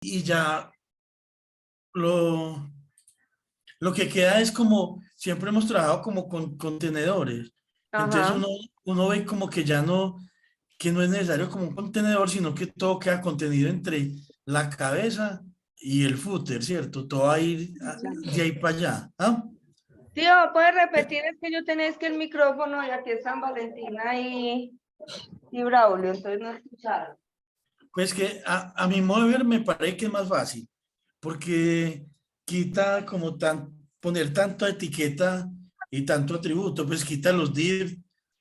y ya lo, lo que queda es como, siempre hemos trabajado como con contenedores. Entonces Ajá. uno ve como que ya no, que no es necesario como un contenedor, sino que todo queda contenido entre la cabeza y el footer, ¿cierto? Todo va a ir de ahí para allá. ¿Ah? Tío, ¿puedes repetir? Es que yo tenés que el micrófono y aquí están Valentina y Braulio, entonces no escucharon. Pues que a mi modo de ver me parece que es más fácil, porque quita como poner tanta etiqueta y tanto atributo, pues quita los div,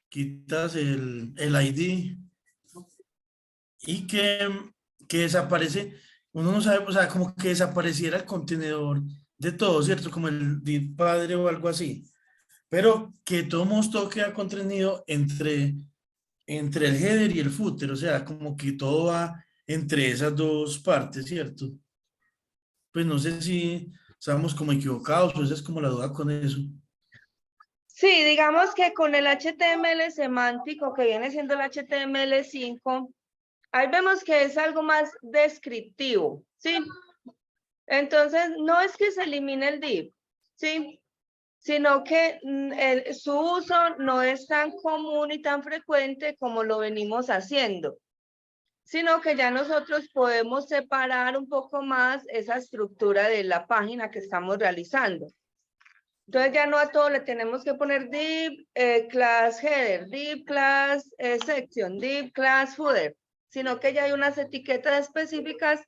quitas el ID y que desaparece, uno no sabe, o sea, como que desapareciera el contenedor de todo, ¿cierto? Como el div padre o algo así, pero que de todos modos todo queda contenido entre el header y el footer, o sea, como que todo va entre esas dos partes, ¿cierto? Pues no sé si estamos como equivocados, pues es como la duda con eso. Sí, digamos que con el HTML semántico que viene siendo el HTML5, ahí vemos que es algo más descriptivo, ¿sí? Entonces, no es que se elimine el div, ¿sí? Sino que su uso no es tan común y tan frecuente como lo venimos haciendo, sino que ya nosotros podemos separar un poco más esa estructura de la página que estamos realizando. Entonces ya no a todo le tenemos que poner div class header, div class section, div class footer, sino que ya hay unas etiquetas específicas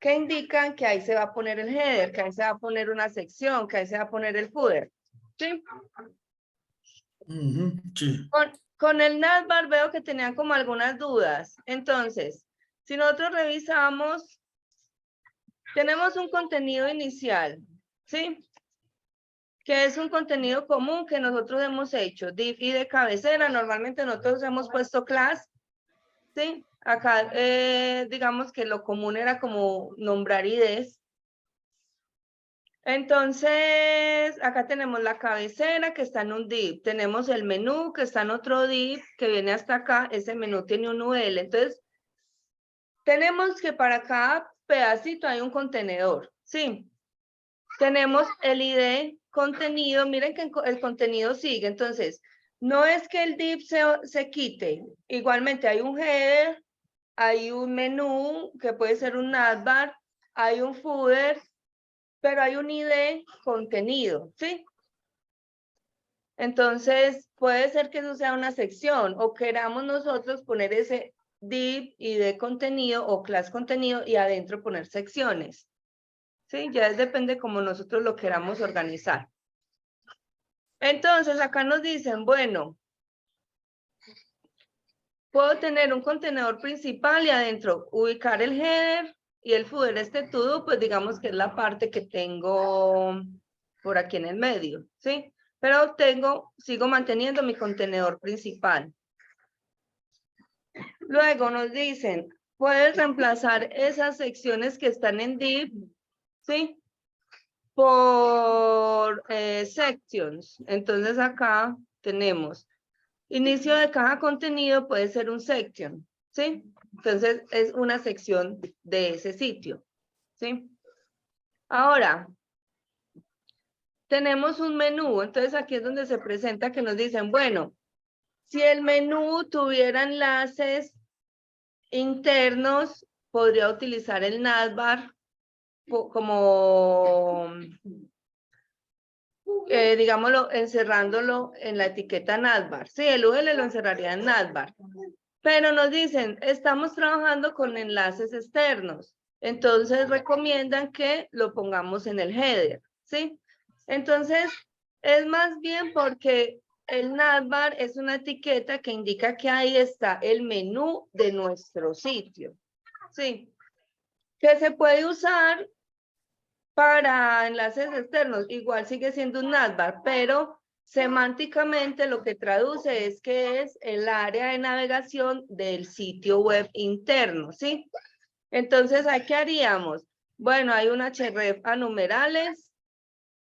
que indican que ahí se va a poner el header, que ahí se va a poner una sección, que ahí se va a poner el footer. ¿Sí? Ujú, sí. Con el navbar veo que tenían como algunas dudas. Entonces, si nosotros revisamos, tenemos un contenido inicial, ¿sí? Que es un contenido común que nosotros hemos hecho, div y de cabecera. Normalmente nosotros hemos puesto class, ¿sí? Acá, digamos que lo común era como nombrar IDs. Entonces, acá tenemos la cabecera que está en un div, tenemos el menú que está en otro div que viene hasta acá, ese menú tiene un UL. Entonces, tenemos que para cada pedacito hay un contenedor, ¿sí? Tenemos el ID contenido, miren que el contenido sigue, entonces, no es que el div se quite, igualmente hay un header, hay un menú que puede ser un navbar, hay un footer, pero hay un ID contenido, ¿sí? Entonces, puede ser que eso sea una sección o queramos nosotros poner ese div ID contenido o class contenido y adentro poner secciones, ¿sí? Ya depende cómo nosotros lo queramos organizar. Entonces, acá nos dicen, bueno, puedo tener un contenedor principal y adentro ubicar el header y el footer. Este todo, pues digamos que es la parte que tengo por aquí en el medio, ¿sí? Pero sigo manteniendo mi contenedor principal. Luego nos dicen, puedes reemplazar esas secciones que están en div, ¿sí? Por sections. Entonces acá tenemos inicio de caja contenido, puede ser un section, ¿sí? Entonces es una sección de ese sitio, ¿sí? Ahora, tenemos un menú, entonces aquí es donde se presenta que nos dicen, bueno, si el menú tuviera enlaces internos, podría utilizar el navbar como, digámoslo, encerrándolo en la etiqueta navbar. Sí, el UL lo encerraría en navbar. Pero nos dicen, estamos trabajando con enlaces externos. Entonces recomiendan que lo pongamos en el header, ¿sí? Entonces, es más bien porque el navbar es una etiqueta que indica que ahí está el menú de nuestro sitio, ¿sí? Que se puede usar para enlaces externos. Igual sigue siendo un navbar, pero semánticamente lo que traduce es que es el área de navegación del sitio web interno, ¿sí? Entonces, ¿qué haríamos? Bueno, hay un href a numerales,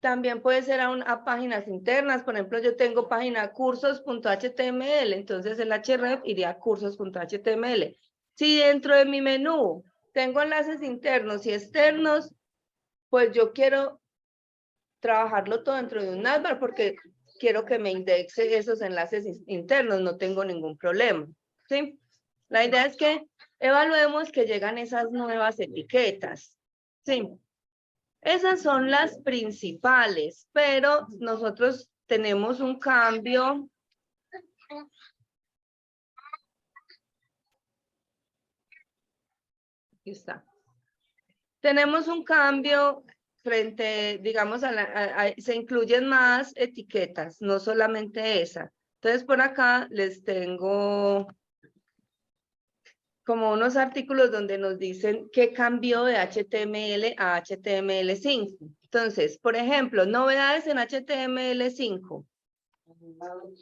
también puede ser a páginas internas, por ejemplo, yo tengo página cursos.html, entonces el href iría a cursos.html. Si dentro de mi menú tengo enlaces internos y externos, pues yo quiero trabajarlo todo dentro de un navbar porque quiero que me indexe esos enlaces internos, no tengo ningún problema, ¿sí? La idea es que evaluemos que llegan esas nuevas etiquetas, ¿sí? Esas son las principales, pero nosotros tenemos un cambio. Aquí está. Tenemos un cambio frente, digamos, se incluyen más etiquetas, no solamente esa. Entonces, por acá les tengo como unos artículos donde nos dicen qué cambió de HTML a HTML5. Entonces, por ejemplo, novedades en HTML5.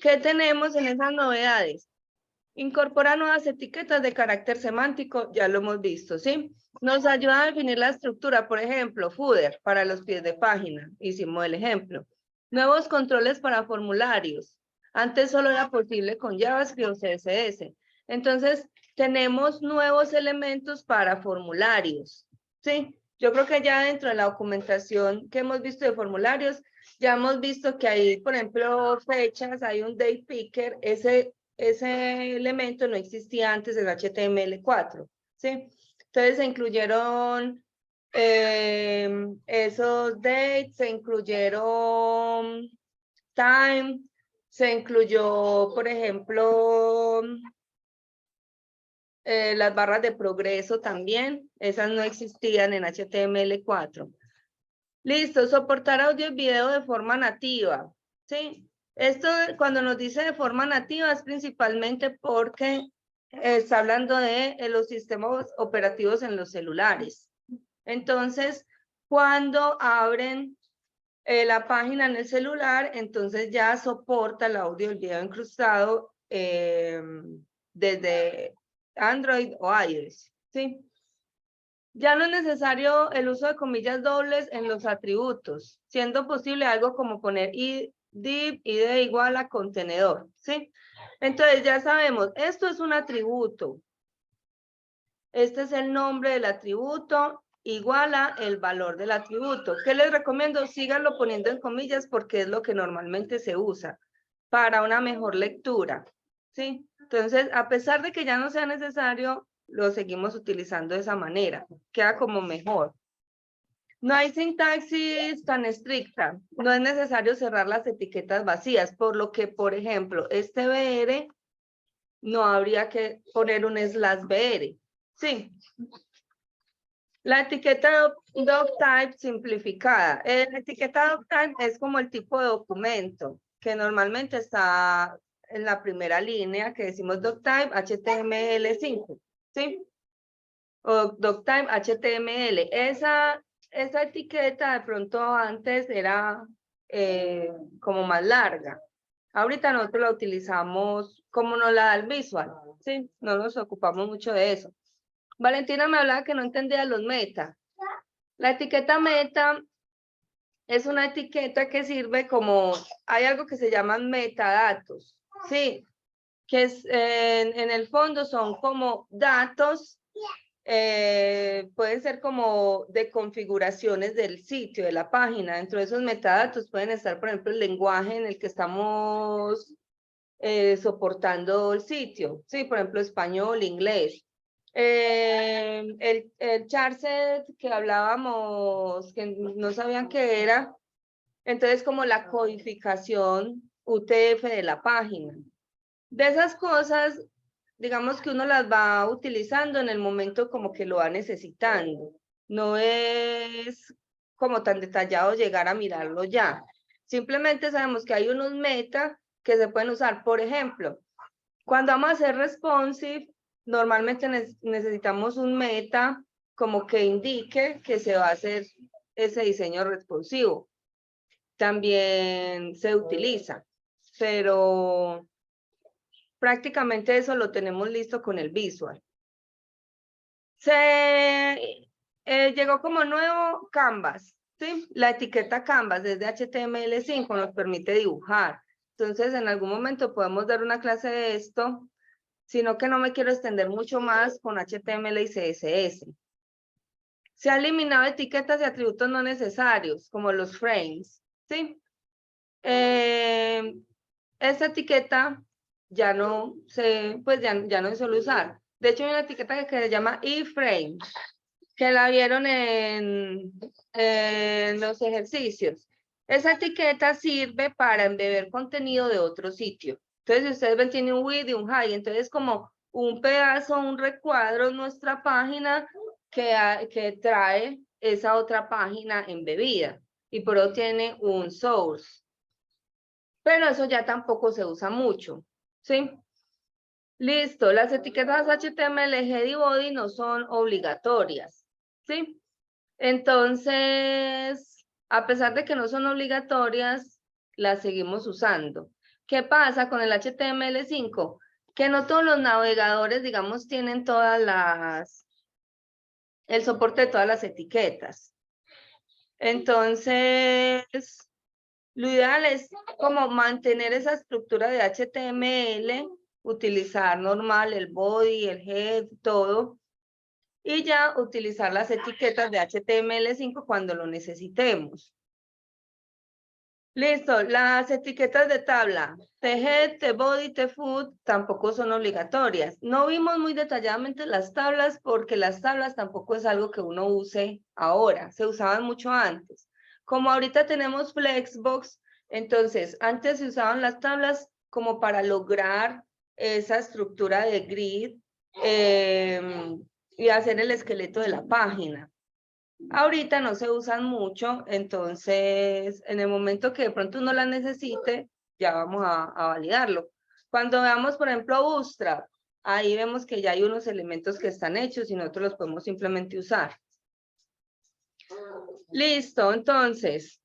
¿Qué tenemos en esas novedades? Incorpora nuevas etiquetas de carácter semántico, ya lo hemos visto, ¿sí? Nos ayuda a definir la estructura, por ejemplo, footer para los pies de página, hicimos el ejemplo. Nuevos controles para formularios. Antes solo era posible con JavaScript o CSS. Entonces, tenemos nuevos elementos para formularios, ¿sí? Yo creo que ya dentro de la documentación que hemos visto de formularios, ya hemos visto que hay, por ejemplo, fechas, hay un date picker, ese elemento no existía antes en HTML4, ¿sí? Entonces se incluyeron esos dates, se incluyeron time, se incluyó, por ejemplo, las barras de progreso también, esas no existían en HTML4. Listo, soportar audio y video de forma nativa, ¿sí? Esto cuando nos dice de forma nativa es principalmente porque está hablando de los sistemas operativos en los celulares. Entonces, cuando abren la página en el celular, entonces ya soporta el audio y el video incrustado desde Android o iOS, ¿sí? Ya no es necesario el uso de comillas dobles en los atributos, siendo posible algo como poner div id igual a contenedor, ¿sí? Entonces ya sabemos, esto es un atributo. Este es el nombre del atributo, igual a el valor del atributo. ¿Qué les recomiendo? Síganlo poniendo en comillas porque es lo que normalmente se usa para una mejor lectura, ¿sí? Entonces, a pesar de que ya no sea necesario, lo seguimos utilizando de esa manera. Queda como mejor. No hay sintaxis tan estricta. No es necesario cerrar las etiquetas vacías, por lo que, por ejemplo, este BR no habría que poner un slash BR. Sí. La etiqueta doctype simplificada. La etiqueta doctype es como el tipo de documento que normalmente está en la primera línea que decimos doctype HTML5, ¿sí? O doctype HTML. Esa etiqueta de pronto antes era como más larga. Ahorita nosotros la utilizamos como nos la da el visual, ¿sí? No nos ocupamos mucho de eso. Valentina me hablaba que no entendía los meta. La etiqueta meta es una etiqueta que sirve como, hay algo que se llaman metadatos, ¿sí? Que es, en el fondo son como datos, pueden ser como de configuraciones del sitio, de la página. Dentro de esos metadatos pueden estar, por ejemplo, el lenguaje en el que estamos soportando el sitio, ¿sí? Por ejemplo, español, inglés. El charset que hablábamos, que no sabían qué era, entonces como la codificación UTF de la página. De esas cosas, digamos que uno las va utilizando en el momento como que lo va necesitando. No es como tan detallado llegar a mirarlo ya. Simplemente sabemos que hay unos meta que se pueden usar. Por ejemplo, cuando vamos a hacer responsive, normalmente necesitamos un meta como que indique que se va a hacer ese diseño responsivo. También se utiliza, pero prácticamente eso lo tenemos listo con el visual. Llegó como nuevo Canvas, ¿sí? La etiqueta Canvas desde HTML5 nos permite dibujar. Entonces, en algún momento podemos dar una clase de esto, sino que no me quiero extender mucho más con HTML y CSS. Se han eliminado etiquetas y atributos no necesarios, como los frames, ¿sí? Esta etiqueta ya no se suele usar. De hecho, hay una etiqueta que se llama iframe, que la vieron en los ejercicios. Esa etiqueta sirve para embeber contenido de otro sitio. Entonces, si ustedes ven, tiene un width y un height. Entonces, como un pedazo, un recuadro en nuestra página que trae esa otra página embebida. Y por eso tiene un source. Pero eso ya tampoco se usa mucho, ¿sí? Listo, las etiquetas HTML, head y body no son obligatorias, ¿sí? Entonces, a pesar de que no son obligatorias, las seguimos usando. ¿Qué pasa con el HTML5? Que no todos los navegadores, digamos, tienen el soporte de todas las etiquetas. Entonces, lo ideal es como mantener esa estructura de HTML, utilizar normal el body, el head, todo, y ya utilizar las etiquetas de HTML5 cuando lo necesitemos. Listo, las etiquetas de tabla, the head, the body, the foot, tampoco son obligatorias. No vimos muy detalladamente las tablas porque las tablas tampoco es algo que uno use ahora, se usaban mucho antes. Como ahorita tenemos Flexbox, entonces antes se usaban las tablas como para lograr esa estructura de grid y hacer el esqueleto de la página. Ahorita no se usan mucho, entonces en el momento que de pronto uno la necesite, ya vamos a validarlo. Cuando veamos, por ejemplo, Bootstrap, ahí vemos que ya hay unos elementos que están hechos y nosotros los podemos simplemente usar. Listo, entonces,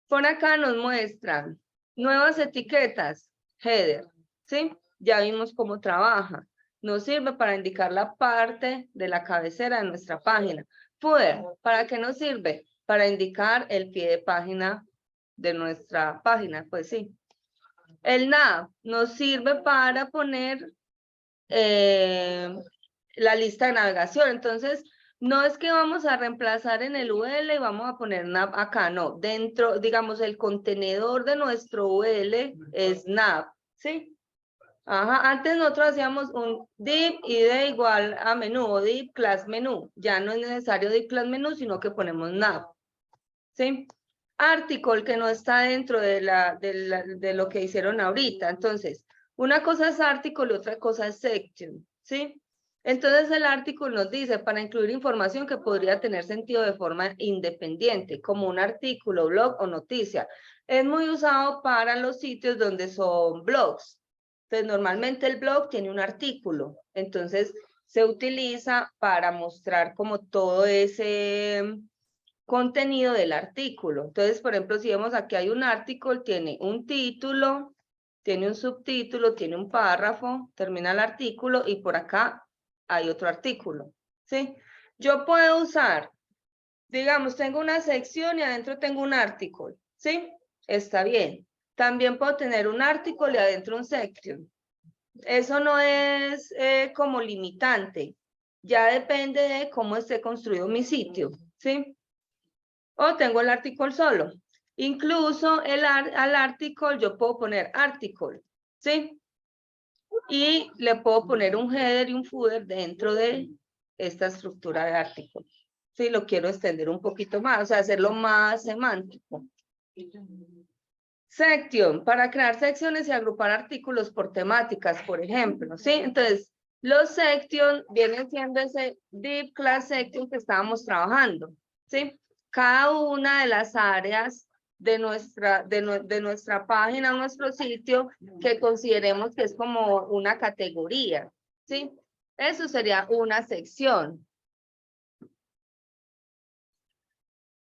por acá nos muestran nuevas etiquetas, header, ¿sí? Ya vimos cómo trabaja. Nos sirve para indicar la parte de la cabecera de nuestra página. Footer, ¿para qué nos sirve? Para indicar el pie de página de nuestra página, pues sí. El nav nos sirve para poner la lista de navegación. Entonces, no es que vamos a reemplazar en el UL y vamos a poner nav acá, no. Dentro, digamos, el contenedor de nuestro UL es nav, ¿sí? Ajá, antes nosotros hacíamos un div id igual a menú o div class menú. Ya no es necesario div class menú, sino que ponemos nav. ¿Sí? Article que no está dentro de lo que hicieron ahorita. Entonces, una cosa es article y otra cosa es section. ¿Sí? Entonces el artículo nos dice para incluir información que podría tener sentido de forma independiente, como un artículo, blog o noticia. Es muy usado para los sitios donde son blogs. Entonces, normalmente el blog tiene un artículo. Entonces, se utiliza para mostrar como todo ese contenido del artículo. Entonces, por ejemplo, si vemos aquí hay un artículo, tiene un título, tiene un subtítulo, tiene un párrafo, termina el artículo y por acá hay otro artículo, ¿sí? Yo puedo usar, digamos, tengo una sección y adentro tengo un artículo, ¿sí? Está bien. También puedo tener un artículo y adentro un section. Eso no es como limitante. Ya depende de cómo esté construido mi sitio, ¿sí? O tengo el artículo solo. Incluso al artículo yo puedo poner artículo, ¿sí? Y le puedo poner un header y un footer dentro de esta estructura de artículo. Si lo quiero extender un poquito más, o sea, hacerlo más semántico. Section, para crear secciones y agrupar artículos por temáticas, por ejemplo, ¿sí? Entonces, los section vienen siendo ese div class section que estábamos trabajando, ¿sí? Cada una de las áreas de nuestra página, nuestro sitio, que consideremos que es como una categoría, ¿sí? Eso sería una sección.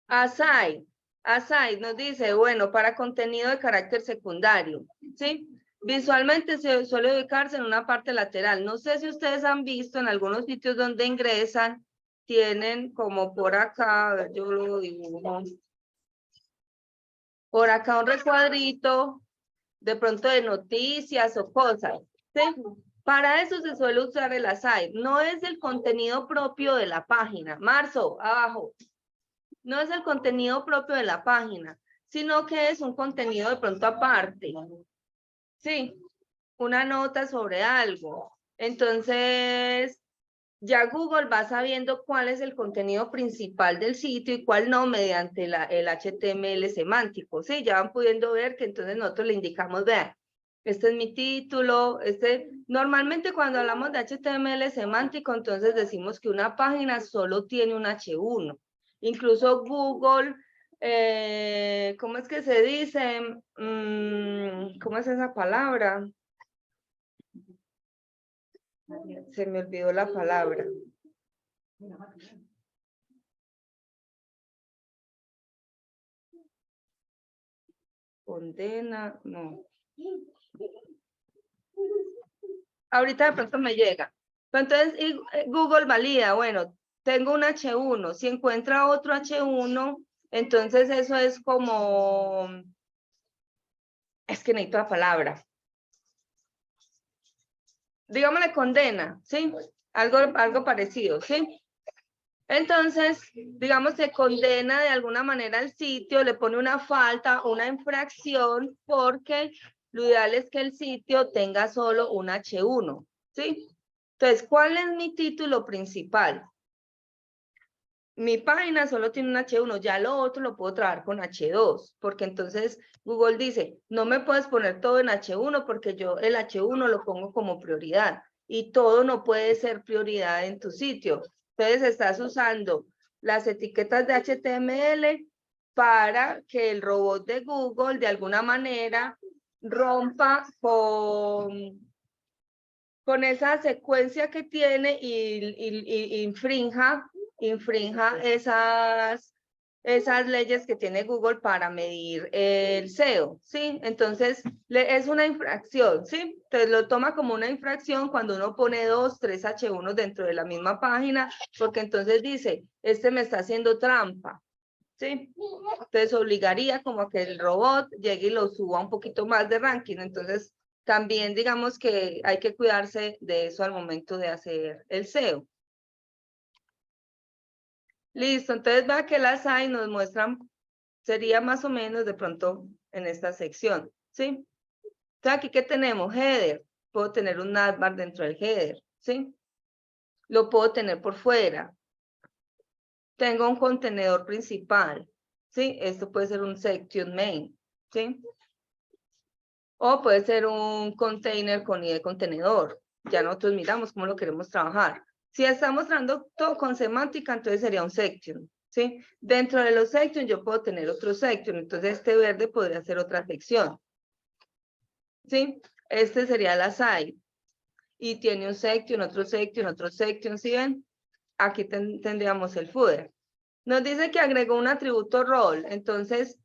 Aside nos dice, bueno, para contenido de carácter secundario, ¿sí? Visualmente se suele ubicarse en una parte lateral. No sé si ustedes han visto en algunos sitios donde ingresan, tienen como por acá, a ver, yo lo dibujo. Por acá un recuadrito, de pronto de noticias o cosas, ¿sí? Para eso se suele usar el aside. No es el contenido propio de la página. Marzo, abajo. No es el contenido propio de la página, sino que es un contenido de pronto aparte. Sí, una nota sobre algo. Entonces, ya Google va sabiendo cuál es el contenido principal del sitio y cuál no mediante el HTML semántico. Sí, ya van pudiendo ver que entonces nosotros le indicamos, vean, este es mi título, normalmente cuando hablamos de HTML semántico, entonces decimos que una página solo tiene un H1. Incluso Google, ¿cómo es que se dice? ¿Cómo es esa palabra? Se me olvidó la palabra. Condena, no. Ahorita de pronto me llega. Entonces Google valida, bueno, tengo un H1, si encuentra otro H1, entonces eso es como, es que necesito la palabra. Digámosle condena, ¿sí? Algo parecido, ¿sí? Entonces, digamos que condena de alguna manera al sitio, le pone una falta, una infracción, porque lo ideal es que el sitio tenga solo un H1, ¿sí? Entonces, ¿cuál es mi título principal? Mi página solo tiene un H1, ya lo otro lo puedo trabajar con H2, porque entonces Google dice, no me puedes poner todo en H1 porque yo el H1 lo pongo como prioridad y todo no puede ser prioridad en tu sitio. Entonces estás usando las etiquetas de HTML para que el robot de Google de alguna manera rompa con esa secuencia que tiene y infrinja esas leyes que tiene Google para medir el SEO, ¿sí? Entonces, es una infracción, ¿sí? Entonces, lo toma como una infracción cuando uno pone 2, 3 H1 dentro de la misma página, porque entonces dice, me está haciendo trampa, ¿sí? Entonces, obligaría como a que el robot llegue y lo suba un poquito más de ranking. Entonces, también digamos que hay que cuidarse de eso al momento de hacer el SEO. Listo, entonces vea que las hay nos muestran, sería más o menos de pronto en esta sección, ¿sí? Entonces aquí que tenemos header, puedo tener un navbar dentro del header, ¿sí? Lo puedo tener por fuera. Tengo un contenedor principal, ¿sí? Esto puede ser un section main, ¿sí? O puede ser un container con ID de contenedor. Ya nosotros miramos cómo lo queremos trabajar. Si estamos mostrando todo con semántica, entonces sería un section, ¿sí? Dentro de los sections yo puedo tener otro section, entonces este verde podría ser otra sección, ¿sí? Este sería la side. Y tiene un section, otro section, ¿sí ven? Aquí tendríamos el footer. Nos dice que agregó un atributo role, entonces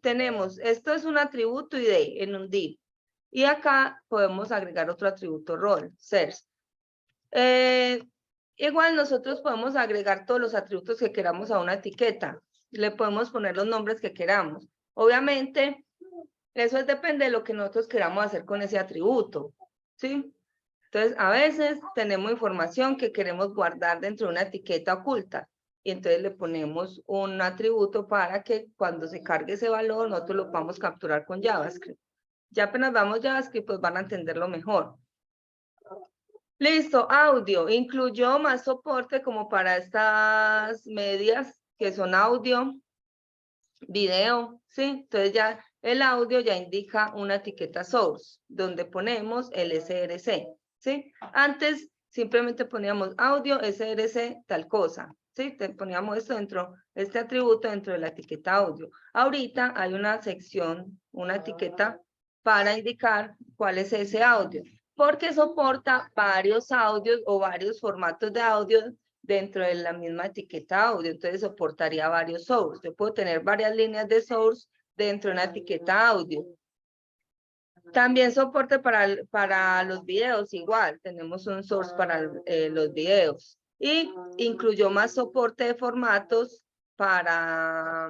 tenemos, esto es un atributo ID en un div. Y acá podemos agregar otro atributo role, search. Igual nosotros podemos agregar todos los atributos que queramos a una etiqueta. Le podemos poner los nombres que queramos. Obviamente, eso depende de lo que nosotros queramos hacer con ese atributo, ¿sí? Entonces, a veces tenemos información que queremos guardar dentro de una etiqueta oculta. Y entonces le ponemos un atributo para que cuando se cargue ese valor, nosotros lo podamos capturar con JavaScript. Ya apenas vamos JavaScript, pues van a entenderlo mejor. Listo, audio. Incluyó más soporte como para estas medias que son audio, video, ¿sí? Entonces ya el audio ya indica una etiqueta source, donde ponemos el SRC, ¿sí? Antes simplemente poníamos audio, SRC, tal cosa, ¿sí? Poníamos esto dentro, este atributo dentro de la etiqueta audio. Ahorita hay una sección, una etiqueta para indicar cuál es ese audio, porque soporta varios audios o varios formatos de audio dentro de la misma etiqueta audio, entonces soportaría varios source. Yo puedo tener varias líneas de source dentro de una etiqueta audio. También soporte para los videos, igual, tenemos un source para los videos. Y incluyó más soporte de formatos para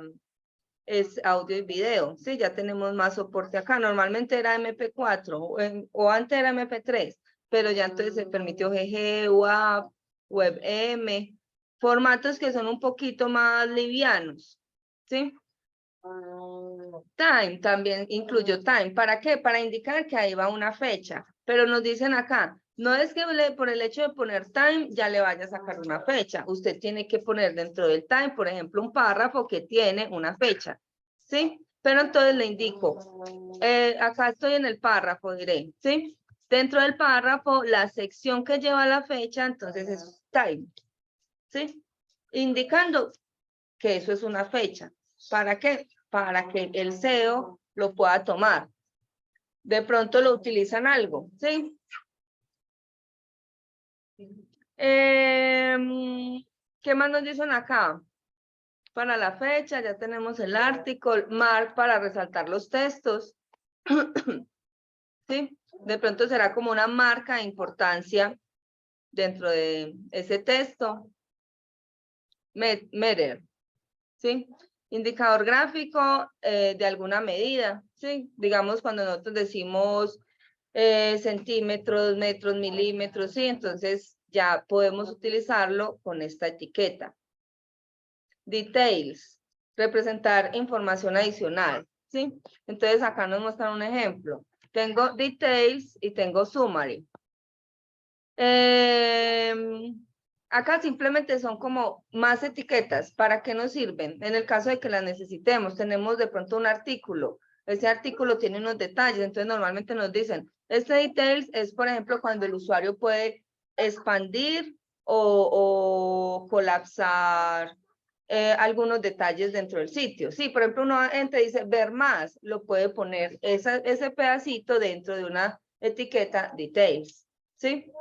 es audio y video. Sí, ya tenemos más soporte acá. Normalmente era MP4 o antes era MP3, pero ya entonces se permitió GG, WAV, WebM, formatos que son un poquito más livianos. ¿Sí? Time, también incluyo time. ¿Para qué? Para indicar que ahí va una fecha. Pero nos dicen acá, no es que por el hecho de poner time ya le vaya a sacar una fecha. Usted tiene que poner dentro del time, por ejemplo, un párrafo que tiene una fecha. ¿Sí? Pero entonces le indico, acá estoy en el párrafo, diré, ¿sí? Dentro del párrafo, la sección que lleva la fecha, entonces es time. ¿Sí? Indicando que eso es una fecha. ¿Para qué? Para que el SEO lo pueda tomar. De pronto lo utilizan algo, ¿sí? ¿Qué más nos dicen acá? Para la fecha, ya tenemos el artículo, mark para resaltar los textos. ¿Sí? De pronto será como una marca de importancia dentro de ese texto. Meter, ¿sí? Indicador gráfico de alguna medida, ¿sí? Digamos cuando nosotros decimos centímetros, metros, milímetros, ¿sí? Entonces ya podemos utilizarlo con esta etiqueta. Details, representar información adicional, ¿sí? Entonces acá nos muestran un ejemplo. Tengo details y tengo summary. Acá simplemente son como más etiquetas. ¿Para qué nos sirven? En el caso de que las necesitemos, tenemos de pronto un artículo. Ese artículo tiene unos detalles, entonces normalmente nos dicen, este details es, por ejemplo, cuando el usuario puede expandir o colapsar algunos detalles dentro del sitio. Sí, por ejemplo, uno entra y dice ver más, lo puede poner ese pedacito dentro de una etiqueta details. ¿Sí?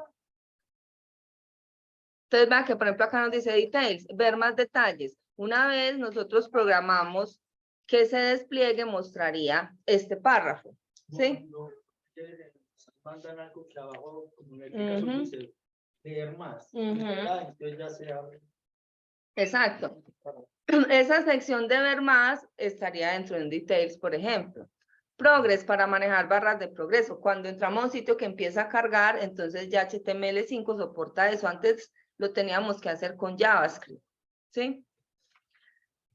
Entonces, vean que, por ejemplo, acá nos dice details, ver más detalles. Una vez nosotros programamos que ese despliegue mostraría este párrafo, ¿sí? Mandan algo que abajo, como en el caso dice, leer más. Entonces ya se abre. Exacto. Esa sección de ver más estaría dentro de details, por ejemplo. Progress para manejar barras de progreso. Cuando entramos a un sitio que empieza a cargar, entonces ya HTML5 soporta eso. Antes lo teníamos que hacer con JavaScript, ¿sí?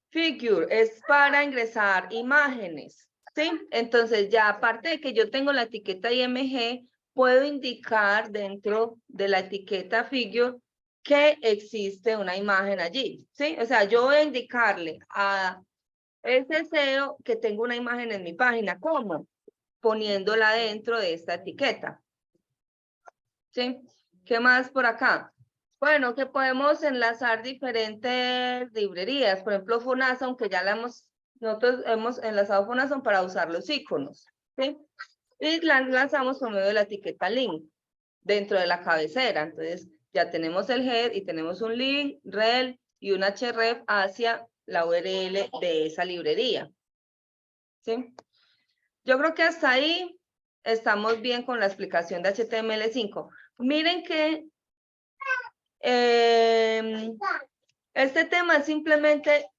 Figure es para ingresar imágenes, ¿sí? Entonces ya aparte de que yo tengo la etiqueta IMG, puedo indicar dentro de la etiqueta figure que existe una imagen allí, ¿sí? O sea, yo voy a indicarle a ese SEO que tengo una imagen en mi página. ¿Cómo? Poniéndola dentro de esta etiqueta. ¿Sí? ¿Qué más por acá? Bueno, que podemos enlazar diferentes librerías. Por ejemplo, Fonazon, aunque ya nosotros hemos enlazado Fonazon para usar los iconos. ¿Sí? Y la enlazamos por medio de la etiqueta link dentro de la cabecera. Entonces, ya tenemos el head y tenemos un link, rel y un href hacia la URL de esa librería. ¿Sí? Yo creo que hasta ahí estamos bien con la explicación de HTML5. Miren que este tema es simplemente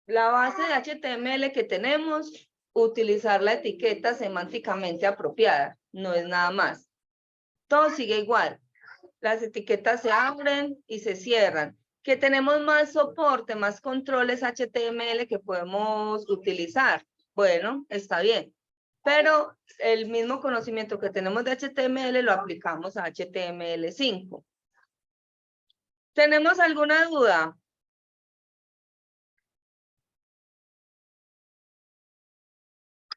la base de HTML que tenemos, utilizar la etiqueta semánticamente apropiada, no es nada más. Todo sigue igual. Las etiquetas se abren y se cierran. Que tenemos más soporte, más controles HTML que podemos utilizar. Bueno, está bien. Pero el mismo conocimiento que tenemos de HTML lo aplicamos a HTML5. ¿Tenemos alguna duda?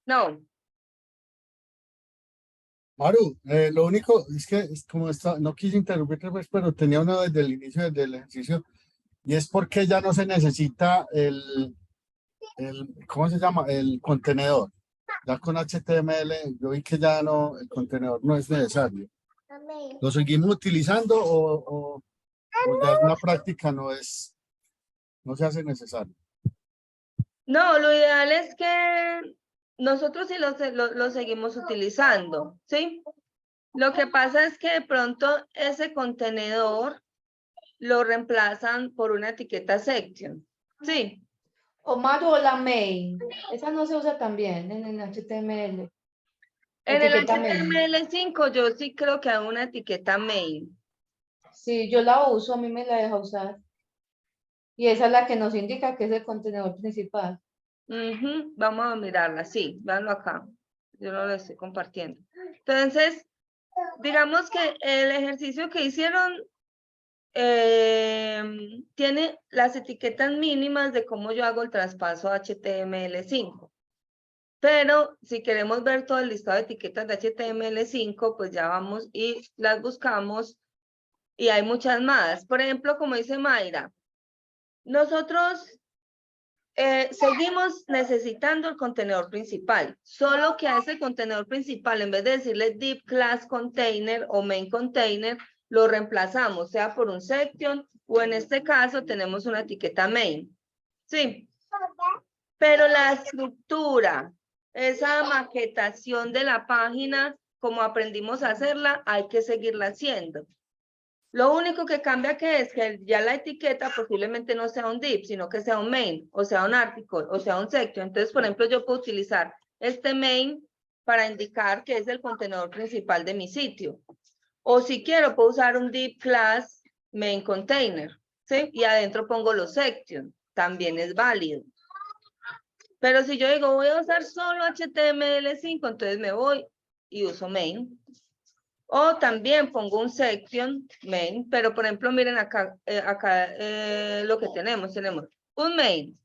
No. Maru, lo único es que como está, no quise interrumpirte, pues, pero tenía uno desde el inicio del ejercicio, y es porque ya no se necesita ¿cómo se llama? El contenedor. Ya con HTML, yo vi que ya no, el contenedor no es necesario. ¿Lo seguimos utilizando o ya en la práctica no se hace necesario? No, lo ideal es que nosotros sí lo seguimos utilizando, ¿sí? Lo que pasa es que de pronto ese contenedor lo reemplazan por una etiqueta section, ¿sí? Omar o la main. Esa no se usa también en el HTML. En el Etiqueta main. HTML5 yo sí creo que hay una etiqueta main. Sí, yo la uso, a mí me la deja usar. Y esa es la que nos indica que es el contenedor principal. Ujú, vamos a mirarla, sí, véanlo acá. Yo no lo estoy compartiendo. Entonces, digamos que el ejercicio que hicieron tiene las etiquetas mínimas de cómo yo hago el traspaso a HTML5. Pero si queremos ver todo el listado de etiquetas de HTML5, pues ya vamos y las buscamos y hay muchas más. Por ejemplo, como dice Mayra, nosotros seguimos necesitando el contenedor principal, solo que a ese contenedor principal, en vez de decirle div class container o main container, lo reemplazamos, sea por un section o en este caso tenemos una etiqueta main. Sí. Pero la estructura, esa maquetación de la página, como aprendimos a hacerla, hay que seguirla haciendo. Lo único que cambia que es que ya la etiqueta posiblemente no sea un div, sino que sea un main, o sea un article, o sea un section. Entonces, por ejemplo, yo puedo utilizar este main para indicar que es el contenedor principal de mi sitio. O si quiero, puedo usar un div class main container, ¿sí? Y adentro pongo los sections. También es válido. Pero si yo digo, voy a usar solo HTML5, entonces me voy y uso main. O también pongo un section main, pero por ejemplo, miren acá, lo que tenemos. Tenemos un main,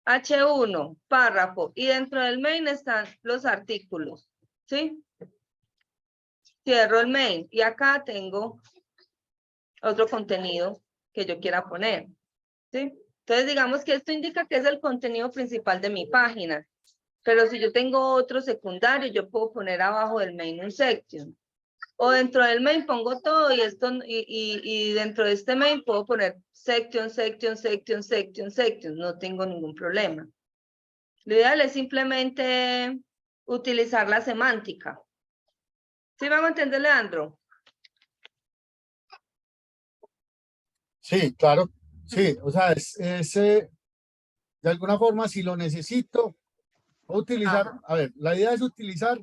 H1, párrafo, y dentro del main están los artículos, ¿sí? Cierro el main y acá tengo otro contenido que yo quiera poner, ¿sí? Entonces digamos que esto indica que es el contenido principal de mi página. Pero si yo tengo otro secundario, yo puedo poner abajo del main un section. O dentro del main pongo todo y esto y dentro de este main puedo poner section, section, section, section, section. No tengo ningún problema. Lo ideal es simplemente utilizar la semántica. ¿Sí vamos a entender, Leandro? Sí, claro. Sí, o sea, de alguna forma, si lo necesito, puedo utilizar, Ajá. a ver, la idea es utilizar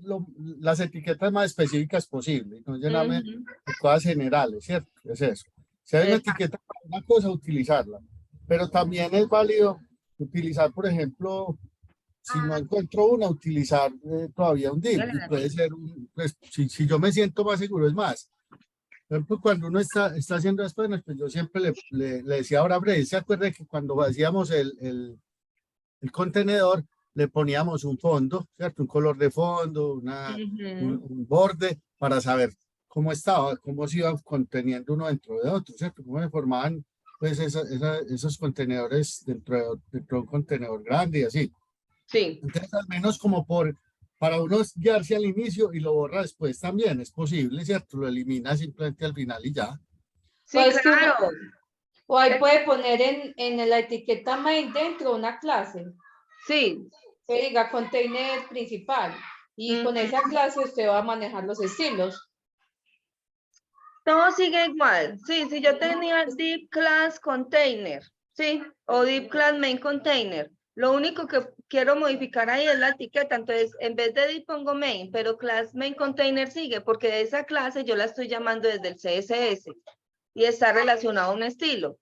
las etiquetas más específicas posible, y no llenarme Ujú. de cosas generales, ¿cierto? Es eso. Si hay una Exacto. etiqueta para una cosa, utilizarla. Pero también es válido utilizar, por ejemplo, si no encuentro una, utilizar todavía un div. Y puede ser, pues, si yo me siento más seguro, es más. Por ejemplo, cuando uno está haciendo las páginas, pues yo siempre le decía ahora, Brady, ¿se acuerda que cuando hacíamos el contenedor, le poníamos un fondo, ¿cierto? Un color de fondo, Ujú. un borde para saber cómo estaba, cómo se iban conteniendo uno dentro de otro, ¿cierto? Cómo se formaban pues esos contenedores dentro de un contenedor grande y así. Sí. Entonces, al menos como para uno guiarse al inicio y lo borra después también, es posible, ¿cierto? Lo elimina simplemente al final y ya. Sí, Pues que uno, claro. o ahí puede poner en la etiqueta main dentro una clase Sí. que diga container principal. Y con Ujú. esa clase usted va a manejar los estilos. Todo sigue igual. Sí, si yo tenía div class container, sí, o div class main container. Lo único que quiero modificar ahí es la etiqueta. Entonces, en vez de div pongo main, pero class main container sigue, porque esa clase yo la estoy llamando desde el CSS y está relacionado a un estilo.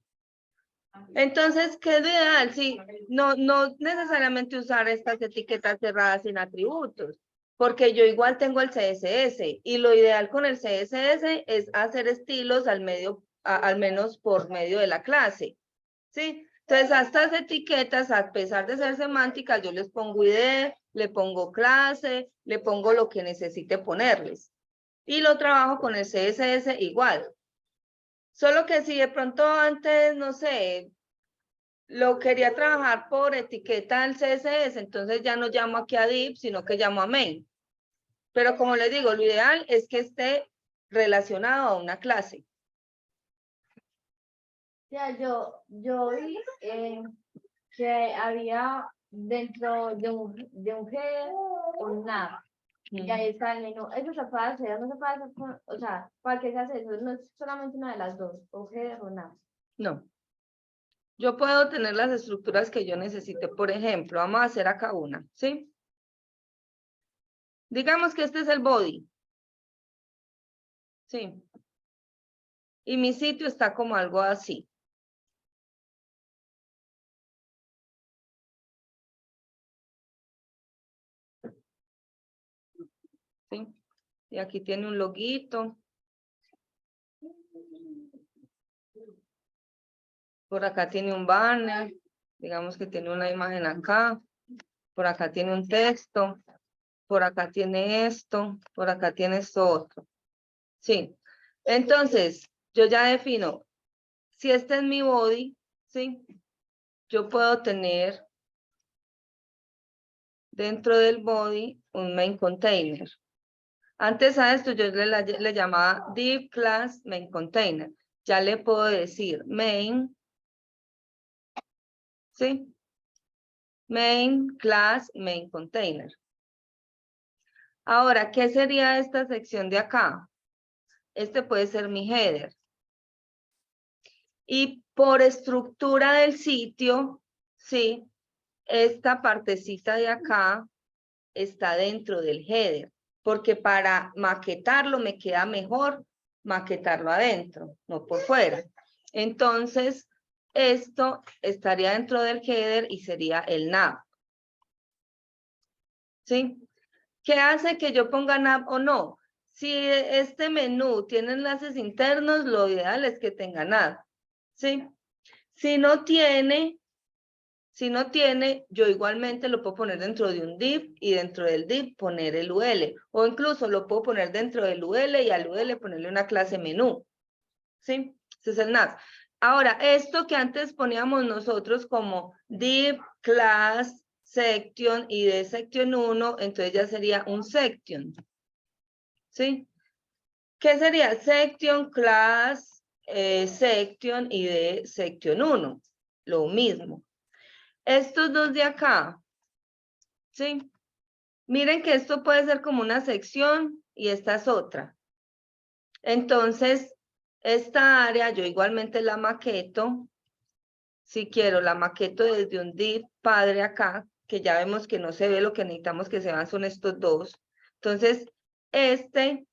Entonces, ¿qué es lo ideal? Sí, no necesariamente usar estas etiquetas cerradas sin atributos, porque yo igual tengo el CSS y lo ideal con el CSS es hacer estilos al menos por medio de la clase, ¿sí? Entonces, a estas etiquetas, a pesar de ser semánticas, yo les pongo ID, le pongo clase, le pongo lo que necesite ponerles. Y lo trabajo con el CSS igual. Solo que si de pronto antes, no sé, lo quería trabajar por etiqueta del CSS, entonces ya no llamo aquí a div, sino que llamo a main. Pero como les digo, lo ideal es que esté relacionado a una clase. Ya, yo vi que había dentro de un header un nav. Y ahí está el menú. Eso se puede hacer, no se puede hacer, o sea, ¿para qué se hace eso? No es solamente una de las dos, o header o nav. No. Yo puedo tener las estructuras que yo necesite. Por ejemplo, vamos a hacer acá una, ¿sí? Digamos que este es el body. Sí. Y mi sitio está como algo así. ¿Sí? Y aquí tiene un loguito. Por acá tiene un banner. Digamos que tiene una imagen acá. Por acá tiene un texto. Por acá tiene esto. Por acá tiene esto otro. Sí. Entonces, yo ya defino. Si este es mi body, ¿sí? Yo puedo tener dentro del body un main container. Antes a esto yo le llamaba div class main container. Ya le puedo decir main, ¿sí? Main class main container. Ahora, ¿qué sería esta sección de acá? Este puede ser mi header. Y por estructura del sitio, ¿sí? Esta partecita de acá está dentro del header, porque para maquetarlo me queda mejor maquetarlo adentro, no por fuera. Entonces, esto estaría dentro del header y sería el nav. ¿Sí? ¿Qué hace que yo ponga nav o no? Si este menú tiene enlaces internos, lo ideal es que tenga nav. ¿Sí? Si no tiene, yo igualmente lo puedo poner dentro de un div y dentro del div poner el UL. O incluso lo puedo poner dentro del UL y al UL ponerle una clase menú. ¿Sí? Ese es el nav. Ahora, esto que antes poníamos nosotros como div, class, section y de section 1, entonces ya sería un section. ¿Sí? ¿Qué sería? Section, class, section y de section 1. Lo mismo. Estos dos de acá, ¿sí? Miren que esto puede ser como una sección y esta es otra. Entonces, esta área yo igualmente la maqueto. Si quiero, la maqueto desde un div padre acá, que ya vemos que no se ve, lo que necesitamos que se vean son estos dos. Entonces, este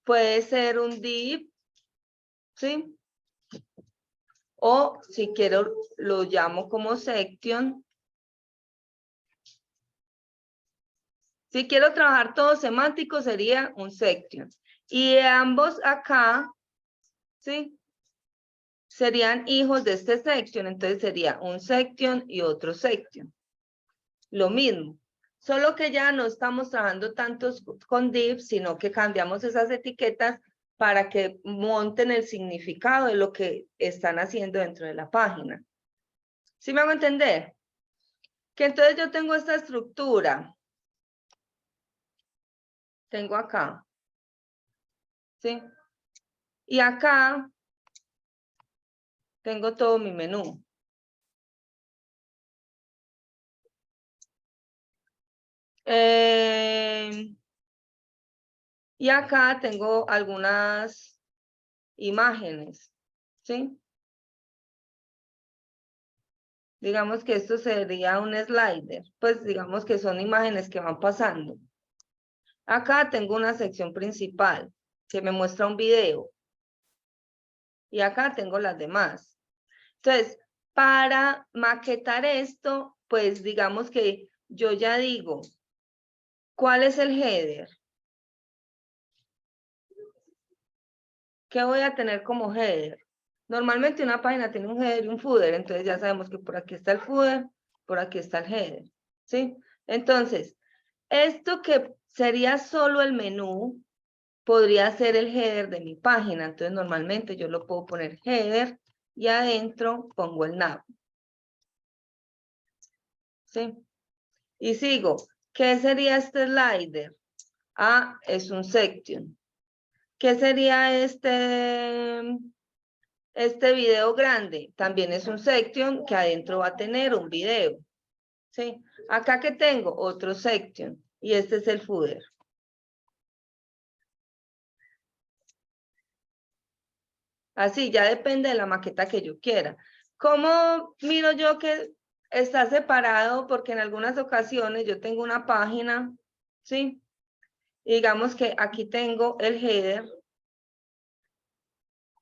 puede ser un div, ¿sí? O si quiero, lo llamo como section. Si quiero trabajar todo semántico, sería un section. Y ambos acá, ¿sí? Serían hijos de este section. Entonces sería un section y otro section. Lo mismo. Solo que ya no estamos trabajando tantos con divs, sino que cambiamos esas etiquetas para que monten el significado de lo que están haciendo dentro de la página. ¿Sí me hago entender? Que entonces yo tengo esta estructura. Tengo acá. ¿Sí? Y acá tengo todo mi menú. Y acá tengo algunas imágenes. ¿Sí? Digamos que esto sería un slider. Pues digamos que son imágenes que van pasando. Acá tengo una sección principal que me muestra un video. Y acá tengo las demás. Entonces, para maquetar esto, pues digamos que yo ya digo, ¿cuál es el header? ¿Qué voy a tener como header? Normalmente una página tiene un header y un footer, entonces ya sabemos que por aquí está el footer, por aquí está el header, ¿sí? Entonces, esto que sería solo el menú, podría ser el header de mi página. Entonces, normalmente yo lo puedo poner header y adentro pongo el nav. ¿Sí? Y sigo. ¿Qué sería este slider? Ah, es un section. ¿Qué sería este video grande? También es un section que adentro va a tener un video. ¿Sí? Acá que tengo otro section y este es el footer. Así, ya depende de la maqueta que yo quiera. ¿Cómo miro yo que está separado? Porque en algunas ocasiones yo tengo una página, ¿sí? Y digamos que aquí tengo el header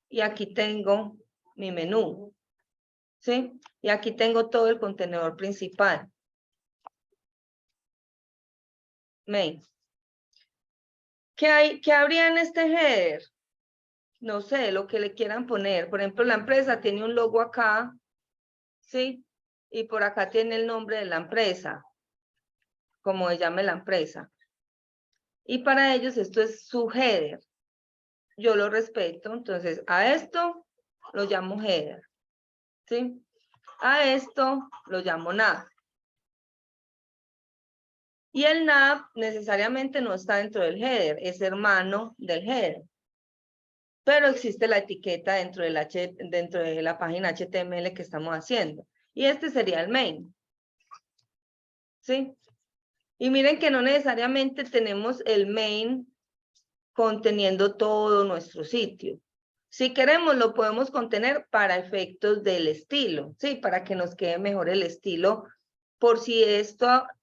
y aquí tengo mi menú, ¿sí? Y aquí tengo todo el contenedor principal. Main. ¿Qué habría en este header? No sé, lo que le quieran poner. Por ejemplo, la empresa tiene un logo acá, ¿sí? Y por acá tiene el nombre de la empresa, como se llame la empresa. Y para ellos esto es su header. Yo lo respeto, entonces a esto lo llamo header, ¿sí? A esto lo llamo nav. Y el nav necesariamente no está dentro del header, es hermano del header. Pero existe la etiqueta dentro de la página HTML que estamos haciendo. Y este sería el main. ¿Sí? Y miren que no necesariamente tenemos el main conteniendo todo nuestro sitio. Si queremos, lo podemos contener para efectos del estilo, ¿sí? Para que nos quede mejor el estilo, por si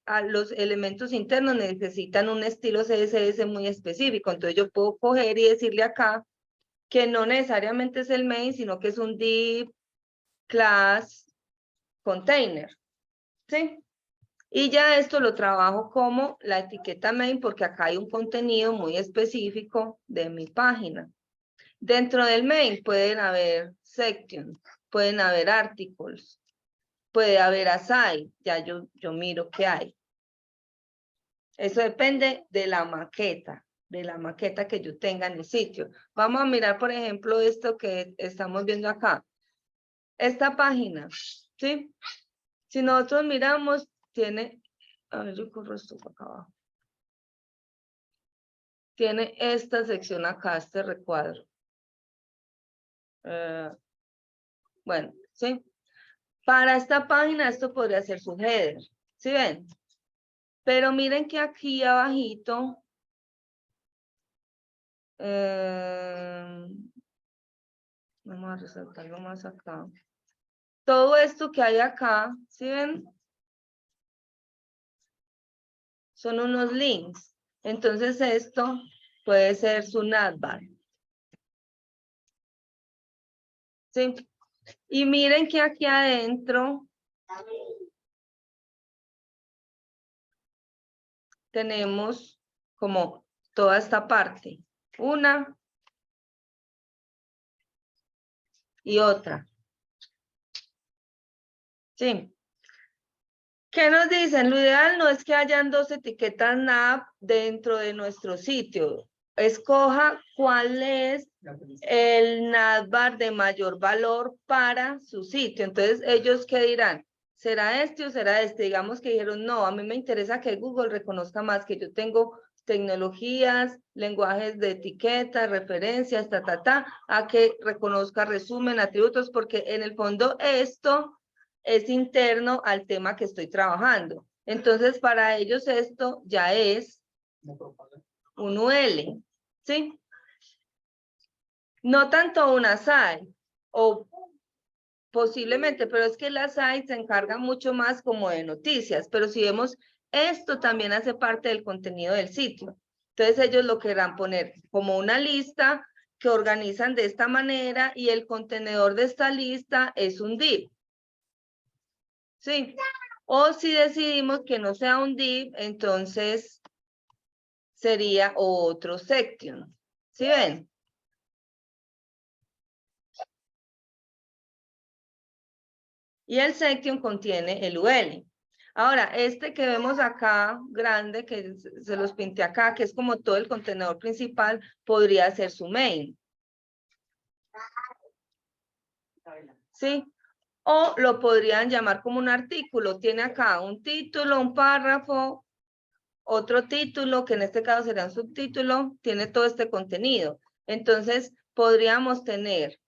a los elementos internos necesitan un estilo CSS muy específico. Entonces yo puedo coger y decirle acá que no necesariamente es el main, sino que es un div, class, container, ¿sí? Y ya esto lo trabajo como la etiqueta main porque acá hay un contenido muy específico de mi página. Dentro del main pueden haber sections, pueden haber articles, puede haber aside, ya yo miro qué hay. Eso depende de la maqueta que yo tenga en el sitio. Vamos a mirar, por ejemplo, esto que estamos viendo acá. Esta página, ¿sí? Si nosotros miramos, tiene, a ver, yo corro esto para acá abajo. Tiene esta sección acá, este recuadro. Bueno, ¿sí? Para esta página esto podría ser su header, ¿sí ven? Pero miren que aquí abajito, vamos a resaltarlo más acá. Todo esto que hay acá, ¿sí ven? Son unos links. Entonces esto puede ser su navbar. ¿Sí? Y miren que aquí adentro tenemos como toda esta parte. Una y otra. ¿Sí? ¿Qué nos dicen? Lo ideal no es que hayan dos etiquetas nav dentro de nuestro sitio. Escoja cuál es el navbar de mayor valor para su sitio. Entonces, ¿ellos qué dirán? ¿Será este o será este? Digamos que dijeron, no, a mí me interesa que Google reconozca más que yo tengo tecnologías, lenguajes de etiquetas, referencias, a que reconozca resumen, atributos, porque en el fondo esto es interno al tema que estoy trabajando. Entonces, para ellos esto ya es un UL, ¿sí? No tanto una SAI, o posiblemente, pero es que la SAI se encarga mucho más como de noticias, pero si vemos, esto también hace parte del contenido del sitio. Entonces ellos lo querrán poner como una lista que organizan de esta manera y el contenedor de esta lista es un div. ¿Sí? O si decidimos que no sea un div, entonces sería otro section. ¿Sí ven? Y el section contiene el UL. Ahora, este que vemos acá, grande, que se los pinté acá, que es como todo el contenedor principal, podría ser su main. ¿Sí? O lo podrían llamar como un artículo. Tiene acá un título, un párrafo, otro título, que en este caso será un subtítulo, tiene todo este contenido. Entonces, podríamos tener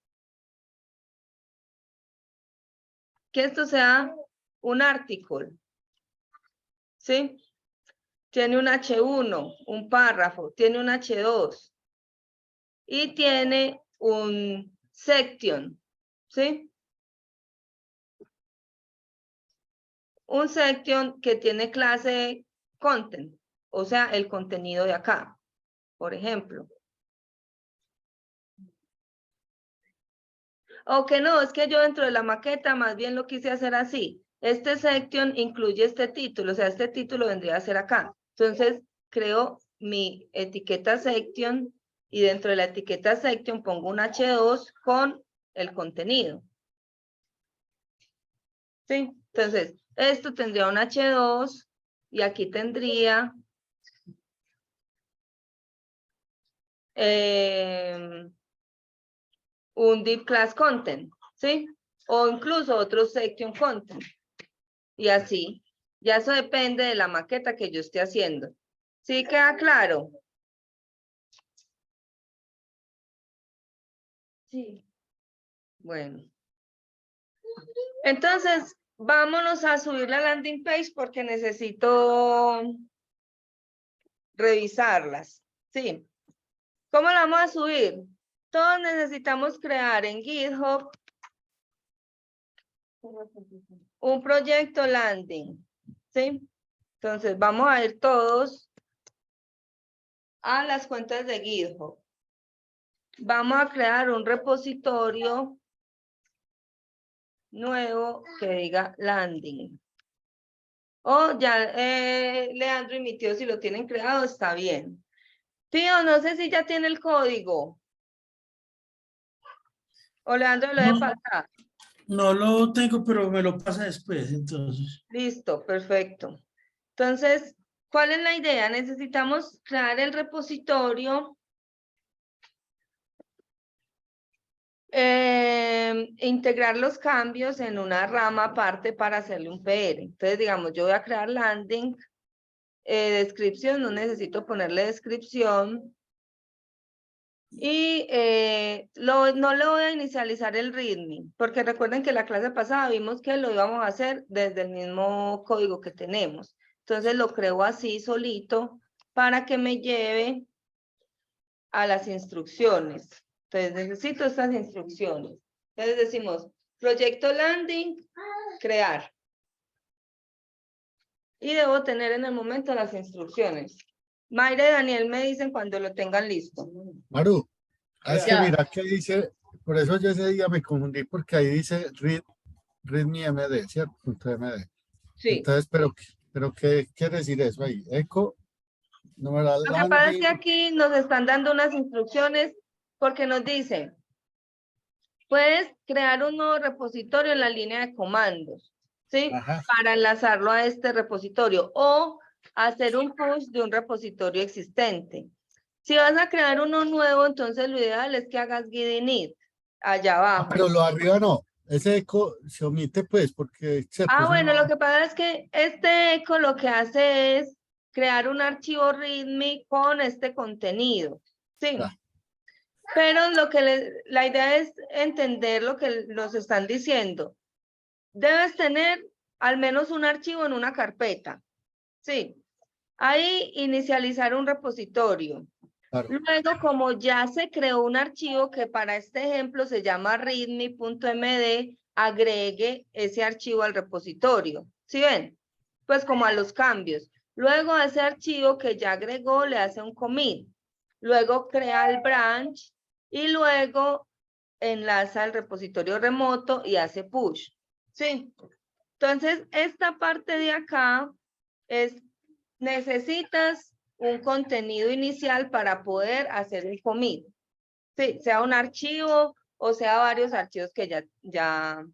que esto sea un artículo, ¿sí? Tiene un H1, un párrafo, tiene un H2 y tiene un section, ¿sí? un section que tiene clase content, o sea, el contenido de acá, por ejemplo. O que no, es que yo dentro de la maqueta más bien lo quise hacer así. Este section incluye este título, o sea, este título vendría a ser acá. Entonces, creo mi etiqueta section y dentro de la etiqueta section pongo un H2 con el contenido. ¿Sí? Entonces, esto tendría un H2 y aquí tendría un div class content, ¿sí? O incluso otro section content. Y así. Ya eso depende de la maqueta que yo esté haciendo. ¿Sí queda claro? Sí. Bueno. Entonces, vámonos a subir la landing page porque necesito revisarlas. ¿Sí? ¿Cómo la vamos a subir? Todos necesitamos crear en GitHub un proyecto landing. ¿Sí? Entonces, vamos a ir todos a las cuentas de GitHub. Vamos a crear un repositorio nuevo que diga landing. O ya Leandro y mi tío, si lo tienen creado, está bien. Tío, no sé si ya tiene el código. O Leandro lo debe pasar. No lo tengo, pero me lo pasa después, entonces. Listo, perfecto. Entonces, ¿cuál es la idea? Necesitamos crear el repositorio, integrar los cambios en una rama aparte para hacerle un PR. Entonces, digamos, yo voy a crear landing, descripción, no necesito ponerle descripción. Y no le voy a inicializar el README, porque recuerden que la clase pasada vimos que lo íbamos a hacer desde el mismo código que tenemos. Entonces lo creo así solito para que me lleve a las instrucciones. Entonces necesito estas instrucciones. Entonces decimos, proyecto landing, crear. Y debo tener en el momento las instrucciones. Mayra y Daniel me dicen cuando lo tengan listo. Maru, es que Ya. mira que dice, por eso yo ese día me confundí porque ahí dice readme MD, ¿cierto? .md. Sí. Entonces, pero ¿qué quiere decir eso ahí? Eco, numeral Lo que pasa es landing. que aquí nos están dando unas instrucciones porque nos dicen, puedes crear un nuevo repositorio en la línea de comandos, ¿sí? Ajá. Para enlazarlo a este repositorio o hacer un push de un repositorio existente. Si vas a crear uno nuevo, entonces lo ideal es que hagas git init allá abajo. Pero lo de arriba no. Ese eco se omite pues porque Bueno, lo que pasa es que este eco lo que hace es crear un archivo README con este contenido, ¿sí? Ya. Pero la idea es entender lo que nos están diciendo. Debes tener al menos un archivo en una carpeta, ¿sí? Ahí inicializar un repositorio. Claro. Luego, como ya se creó un archivo que para este ejemplo se llama readme.md, agregue ese archivo al repositorio. ¿Sí ven? Pues como a los cambios. Luego a ese archivo que ya agregó le hace un commit. Luego crea el branch y luego enlaza al repositorio remoto y hace push. ¿Sí? Entonces, esta parte de acá es, necesitas un contenido inicial para poder hacer el commit. Sí, sea un archivo o sea varios archivos que ya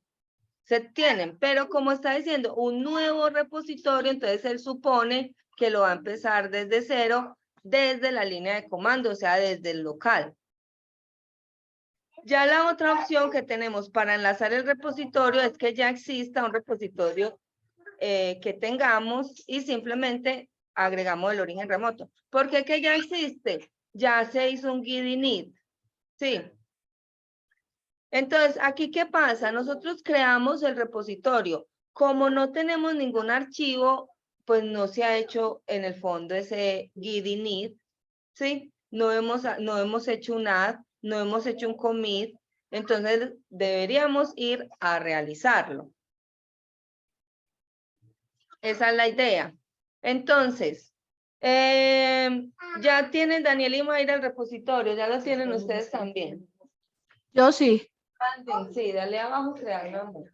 se tienen, pero como está diciendo un nuevo repositorio, entonces él supone que lo va a empezar desde cero, desde la línea de comando, o sea, desde el local. Ya la otra opción que tenemos para enlazar el repositorio es que ya exista un repositorio que tengamos y simplemente agregamos el origen remoto. ¿Por qué que ya existe? Ya se hizo un git init. Sí. Entonces, aquí, ¿qué pasa? Nosotros creamos el repositorio. Como no tenemos ningún archivo, pues no se ha hecho en el fondo ese git init. ¿Sí? No hemos hecho un add, no hemos hecho un commit. Entonces, deberíamos ir a realizarlo. Esa es la idea. Entonces, ya tienen Daniel y Mayra el repositorio, ya lo tienen ustedes también. Yo sí. Sí, dale abajo, crear amor.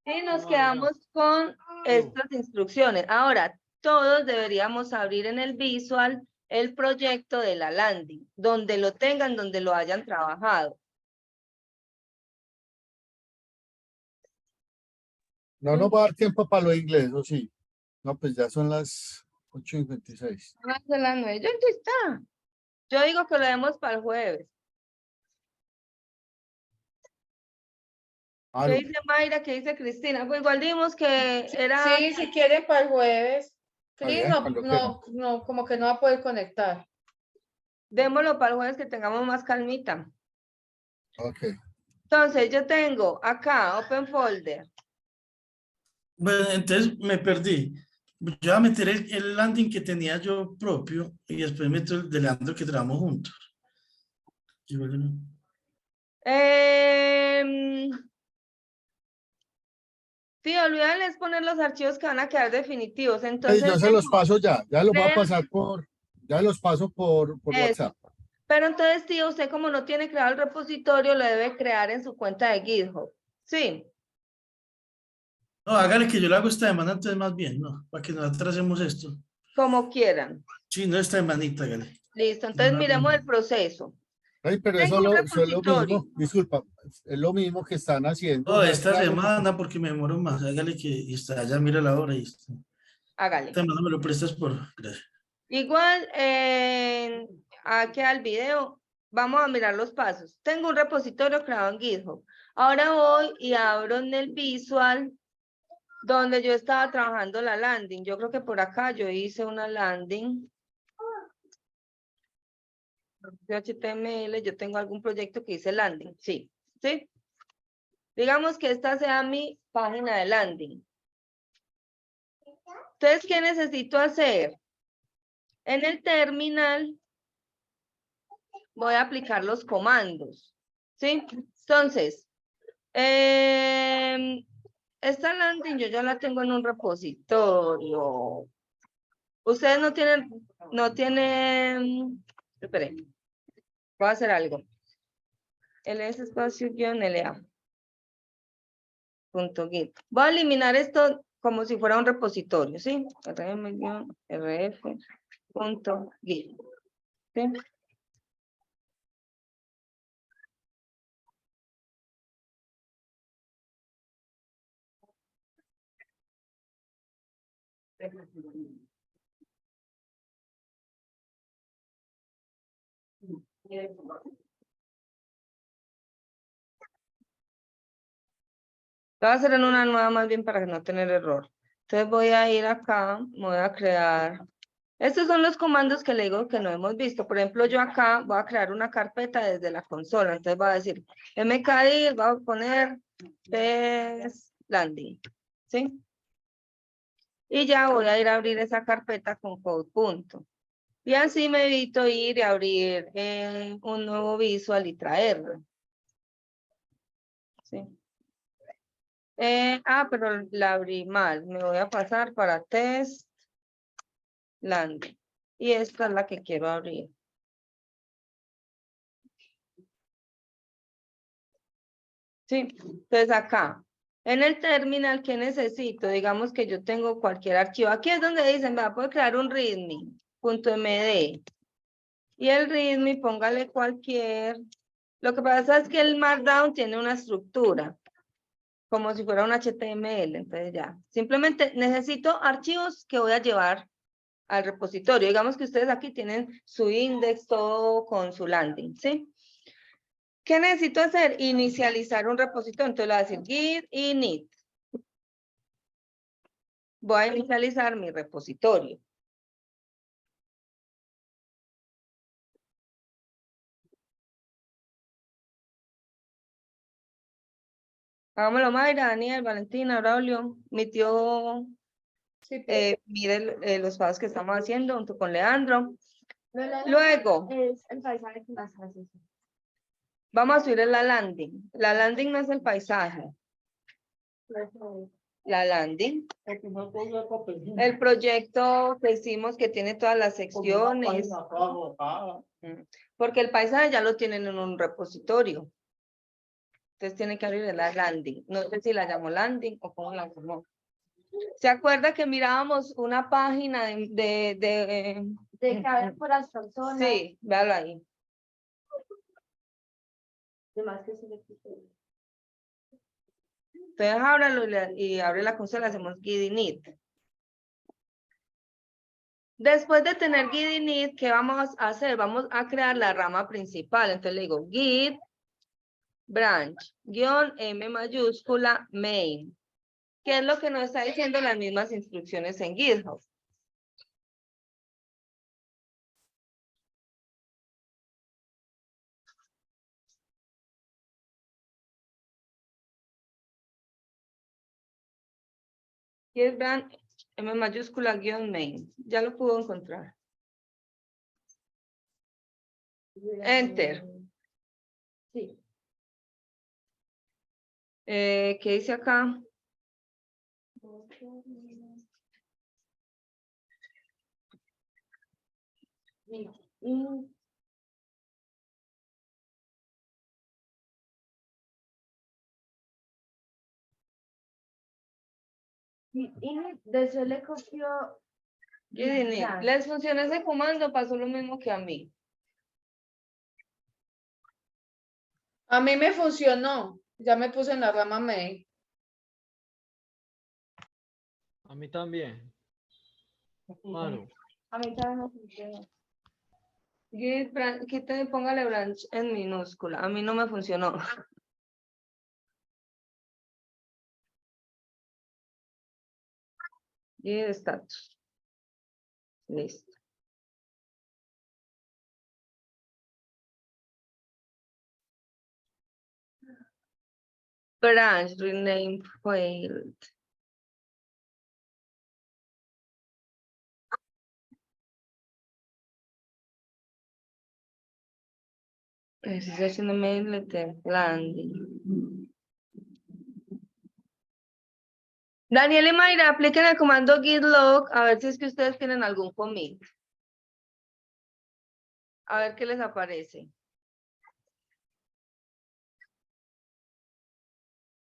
Y nos quedamos con estas instrucciones. Ahora, todos deberíamos abrir en el visual el proyecto de la landing, donde lo tengan, donde lo hayan trabajado. No nos va a dar tiempo para lo inglés, ¿o sí? No, pues ya son las 8:26. Ah, son las 9. Ya está. Yo digo que lo demos para el jueves. ¿Qué Aló. dice Mayra? ¿Qué dice Cristina? Pues igual dimos que era... Sí, si quieren para el jueves. Cris bien, no, cuando no, como que no va a poder conectar. Démoslo para el jueves que tengamos más calmita. Ok. Entonces, yo tengo acá, Open Folder. Bueno, entonces me perdí. Yo voy a meter el landing que tenía yo propio y después meto el de Leandro que trabajamos juntos. Igual que no. Sí, olvídales poner los archivos que van a quedar definitivos. Ey, Entonces, yo se los paso ya los voy a creen- pasar ya los paso por eso. WhatsApp. Pero entonces, tío, usted como no tiene creado el repositorio, lo debe crear en su cuenta de GitHub. Sí. No, hágale que yo lo hago esta semana, entonces más bien, ¿no? Para que no atrasemos esto. Como quieran. Sí, no esta semanita, hágale. Listo. Entonces, No, no, miremos no. el proceso. Ey, pero Tengo un eso es lo repositorio. mismo, disculpa, es lo mismo que están haciendo. No, O sea, esta semana porque me demoro más. Hágale que y está, ya mira la hora y está. Hágale. Esta semana me lo prestas por. Gracias. Igual, aquí al video, vamos a mirar los pasos. Tengo un repositorio creado en GitHub. Ahora voy y abro en el visual donde yo estaba trabajando la landing. Yo creo que por acá yo hice una landing. De HTML, yo tengo algún proyecto que hice landing. Sí, ¿sí? Digamos que esta sea mi página de landing. Entonces, ¿qué necesito hacer? En el terminal voy a aplicar los comandos, ¿sí? Entonces, esta landing yo ya la tengo en un repositorio. Ustedes no tienen, esperen, voy a hacer algo. ls espacio-la .git. Voy a eliminar esto como si fuera un repositorio, ¿sí? rf.git. ¿Sí? Lo voy a hacer en una nueva más bien para no tener error. Entonces voy a ir acá, voy a crear. Estos son los comandos que le digo que no hemos visto. Por ejemplo, yo acá voy a crear una carpeta desde la consola. Entonces voy a decir mkdir, voy a poner test landing. ¿Sí? Y ya voy a ir a abrir esa carpeta con code punto. Y así me evito ir y abrir un nuevo visual y traerlo. ¿Sí? Pero la abrí mal. Me voy a pasar para test landing. Y esta es la que quiero abrir. Sí, entonces acá, en el terminal, ¿qué necesito? Digamos que yo tengo cualquier archivo. Aquí es donde dicen, va a poder crear un readme.md. Y el readme, póngale cualquier. Lo que pasa es que el Markdown tiene una estructura, como si fuera un HTML. Entonces ya, simplemente necesito archivos que voy a llevar al repositorio. Digamos que ustedes aquí tienen su index, todo con su landing, ¿sí? ¿Qué necesito hacer? Inicializar un repositorio. Entonces le voy a decir git init. Voy a inicializar mi repositorio. Hagámoslo, Mayra, Daniel, Valentina, Braulio. Mi tío Sí, mire los pasos que estamos haciendo junto con Leandro. Luego Luego, es el paisaje que más hace. vamos a subir la landing. La landing no es el paisaje. La landing. Porque no podía competir. El proyecto que hicimos que tiene todas las Como una secciones. página abajo, Porque el paisaje ya lo tienen en un repositorio. Entonces tiene que abrir la landing. No sé si la llamó landing o cómo la llamó. ¿Se acuerda que mirábamos una página De que había por las personas. Sí, véalo ahí. Demás que se le quitó. Entonces ábralo y abre la consola, hacemos git init. Después de tener git init, ¿qué vamos a hacer? Vamos a crear la rama principal. Entonces le digo git branch, -m mayúscula main. ¿Qué es lo que nos está diciendo las mismas instrucciones en GitHub? Git branch, m mayúscula -main. Ya lo pudo encontrar. Enter. Sí. ¿Qué dice acá? Mira. Y de eso le copió. Git init. Las funciones de comando pasó lo mismo que a mí. A mí me funcionó. Ya me puse en la rama main. A mí también. Claro. A mí también me funcionó. Git branch, póngale branch en minúscula. A mí no me funcionó. Git status. Listo. Branch rename failed. Estoy haciendo mail letter landing. Daniel y Mayra, apliquen el comando git log a ver si es que ustedes tienen algún commit. A ver qué les aparece.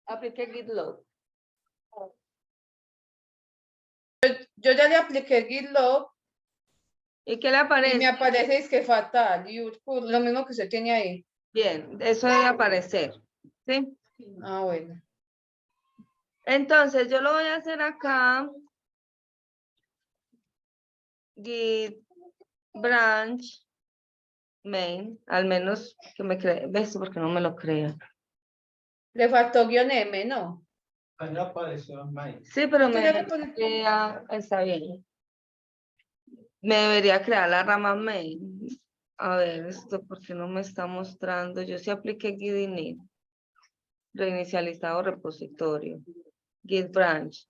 Aplique git log. Yo ya le apliqué git log ¿Y qué le y aparece? me aparece es que fatal. Y lo mismo que usted tiene ahí. Bien, eso debe aparecer. ¿Sí? Ah, bueno. Entonces, yo lo voy a hacer acá. Git branch main. Al menos que me cree. ¿Ves? Porque no me lo crea. Le faltó -m, ¿no? Ahí apareció Mike. Sí, pero Usted me ya le pone- crea. Está bien. Me debería crear la rama main. A ver, esto porque no me está mostrando. Yo sí apliqué git init. Reinicializado repositorio. Git branch.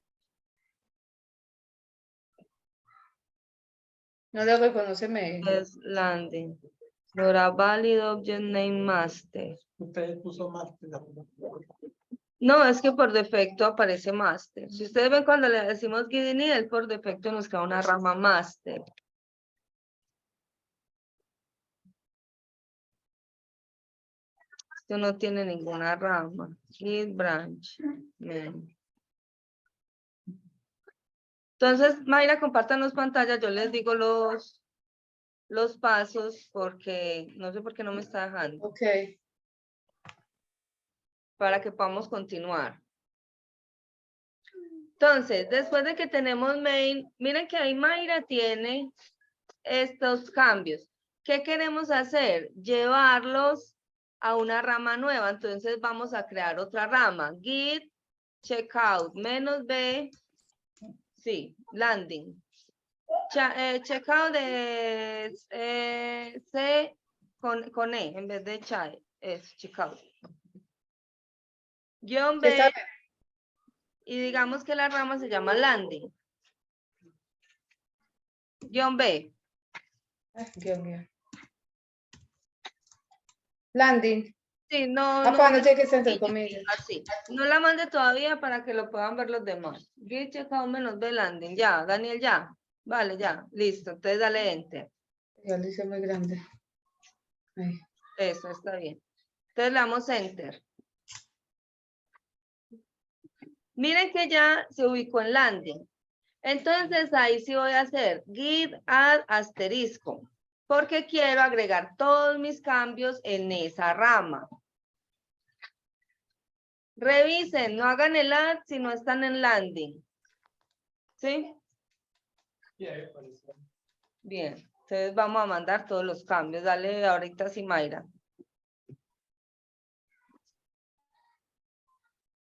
No le reconoce mail. Es landing. Ahora válido object name master. Usted puso más. No, es que por defecto aparece master. Si ustedes ven cuando le decimos git init, él por defecto nos crea una rama master. Esto no tiene ninguna rama. Git branch. Main. Entonces, Mayra, compártanos pantalla. Yo les digo los pasos porque no sé por qué no me está dejando. Ok. Para que podamos continuar. Entonces, después de que tenemos main, miren que ahí Mayra tiene estos cambios. ¿Qué queremos hacer? Llevarlos a una rama nueva. Entonces vamos a crear otra rama. Git checkout -b. Sí, landing. Checkout de C con E en vez de child. Es checkout. Guión B. Está Y digamos que la rama se llama landing. Guión B. Dios mío. Landing. Sí, no, Ah, pues no tiene que ser entre comillas. así. No la mande todavía para que lo puedan ver los demás. Git checkout menos B landing. Ya, Daniel, ya. Vale, ya. Listo. Entonces dale enter. Ya lo hice muy grande. Ahí. Eso está bien. Entonces le damos enter. Miren que ya se ubicó en landing. Entonces ahí sí voy a hacer git add asterisco. Porque quiero agregar todos mis cambios en esa rama. Revisen, no hagan el add si no están en landing. ¿Sí? Sí, ahí apareció. Bien. Entonces vamos a mandar todos los cambios. Dale ahorita sí, Mayra.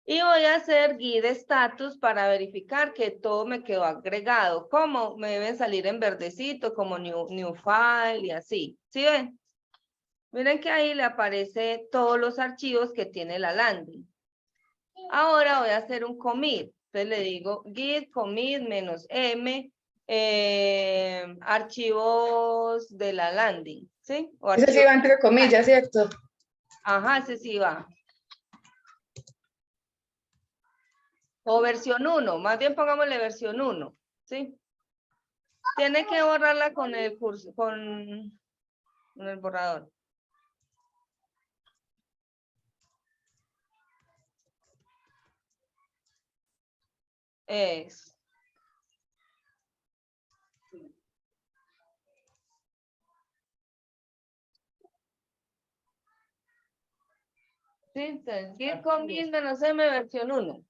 Y voy a hacer git status para verificar que todo me quedó agregado. ¿Cómo? Me deben salir en verdecito, como new file y así. ¿Sí ven? Miren que ahí le aparece todos los archivos que tiene la landing. Ahora voy a hacer un commit. Entonces le digo git commit -m archivos de la landing. ¿Sí? O Ese sí archivos- va entre comillas, ¿cierto? Ajá, ese sí va. O versión 1, más bien pongámosle versión 1, ¿sí? Tiene que borrarla con el curso, con el borrador. Es. Sí, entonces, git commit -m versión 1.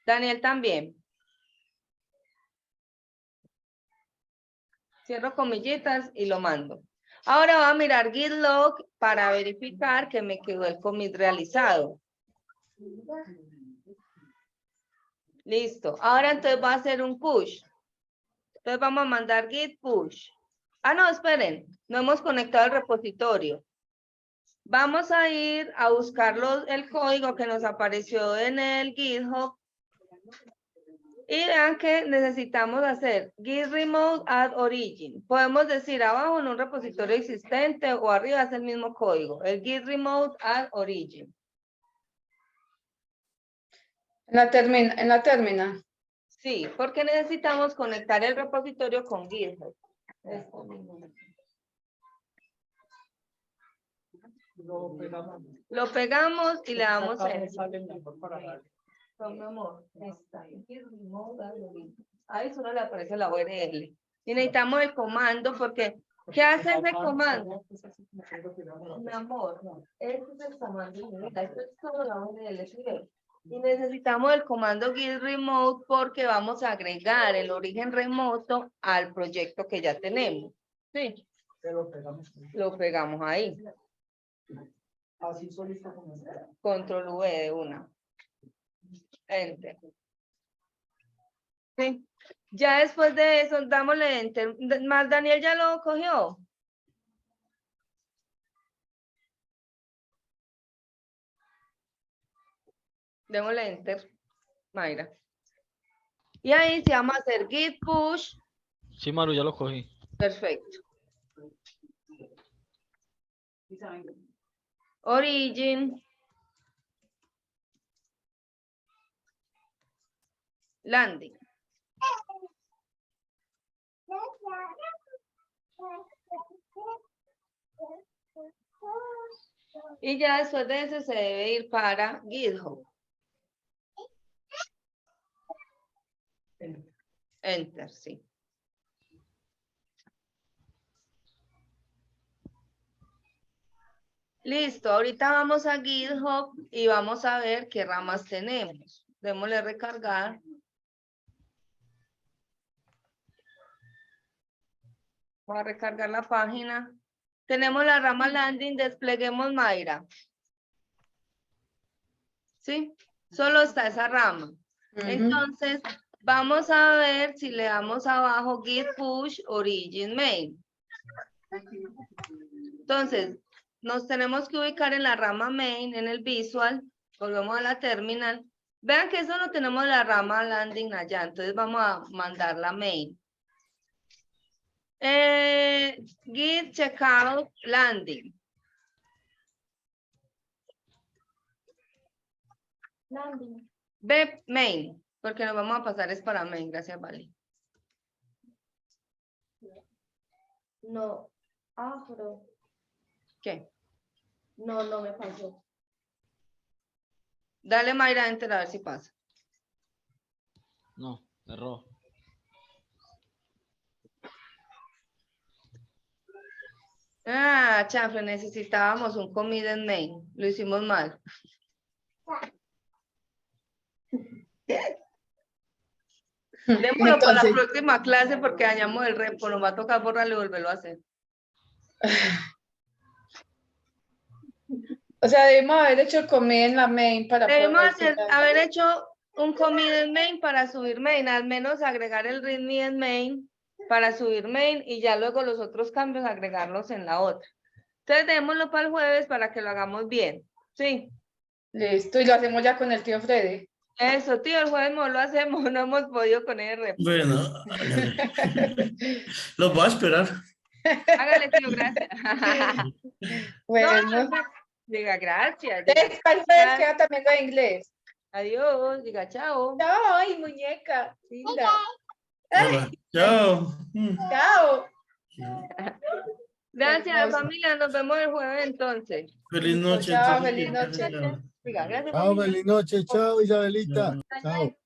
Daniel también. Cierro comillitas y lo mando. Ahora voy a mirar git log para verificar que me quedó el commit realizado. Listo. Ahora entonces voy a hacer un push. Entonces vamos a mandar git push. Ah, no, esperen. No hemos conectado el repositorio. Vamos a ir a buscar el código que nos apareció en el GitHub. Y vean que necesitamos hacer git remote add origin. Podemos decir abajo en un repositorio existente o arriba es el mismo código. El git remote add origin. En la termina. Sí, porque necesitamos conectar el repositorio con GitHub. Esto mismo. Lo pegamos. Lo pegamos y le damos Acá en sale mejor para dar. mi amor, esta. Git remote add origin. Ahí solo le aparece la URL. Y necesitamos el comando porque, ¿qué hace ese comando? Mi amor, este es el comando. Mira, esto es todo la URL, ¿sí ves? Y necesitamos el comando git remote porque vamos a agregar el origen remoto al proyecto que ya tenemos. Sí, Lo pegamos. lo pegamos ahí. Así solito como está. Control V de una. Enter. Sí. Ya después de eso, dámosle enter. Más Daniel ya lo cogió. Démosle enter, Mayra. Y ahí se vamos a hacer git push. Sí, Maru, ya lo cogí. Perfecto. Origin. Landing. Y ya después de eso se debe ir para GitHub. Enter, sí. Listo, ahorita vamos a GitHub y vamos a ver qué ramas tenemos. Démosle recargar. Voy a recargar la página. Tenemos la rama landing, despleguemos Mayra. ¿Sí? Solo está esa rama. Entonces, vamos a ver si le damos abajo git push origin main. Entonces, nos tenemos que ubicar en la rama main, en el visual. Volvemos a la terminal. Vean que eso no tenemos la rama landing allá. Entonces, vamos a mandar la main. Git checkout landing. Landing. B, main, porque nos vamos a pasar es para main, gracias, Vale. No. Ah, pero ¿Qué? no me pasó. Dale, Mayra, enter a ver si pasa. No, error. Ah, chanfle, necesitábamos un comida en main. Lo hicimos mal. Démoslo para la Entonces, próxima clase porque dañamos el repo. Nos va a tocar borrarlo y volverlo a hacer. o sea, debemos haber hecho el commit en la main para Debemos poder haber hecho un comida en main para subir main. Al menos agregar el readme en main para subir main y ya luego los otros cambios agregarlos en la otra. Entonces démoslo para el jueves para que lo hagamos bien. Sí. Listo, y lo hacemos ya con el tío Freddy. Eso, tío, el jueves no lo hacemos, no hemos podido con el repo. Bueno, hágale. Los voy a esperar. Hágale, tío, gracias. Bueno, Diga gracias. entonces, ¿cuál fue el que era también de inglés? Adiós, diga chao. Ay, muñeca, linda. Hola. Chao. Chao. Gracias, Hermoso. familia. Nos vemos el jueves entonces. Feliz noche. Chao, entonces. feliz noche. Diga gracias, Chao, familia. feliz noche. Chao, Isabelita. Chao.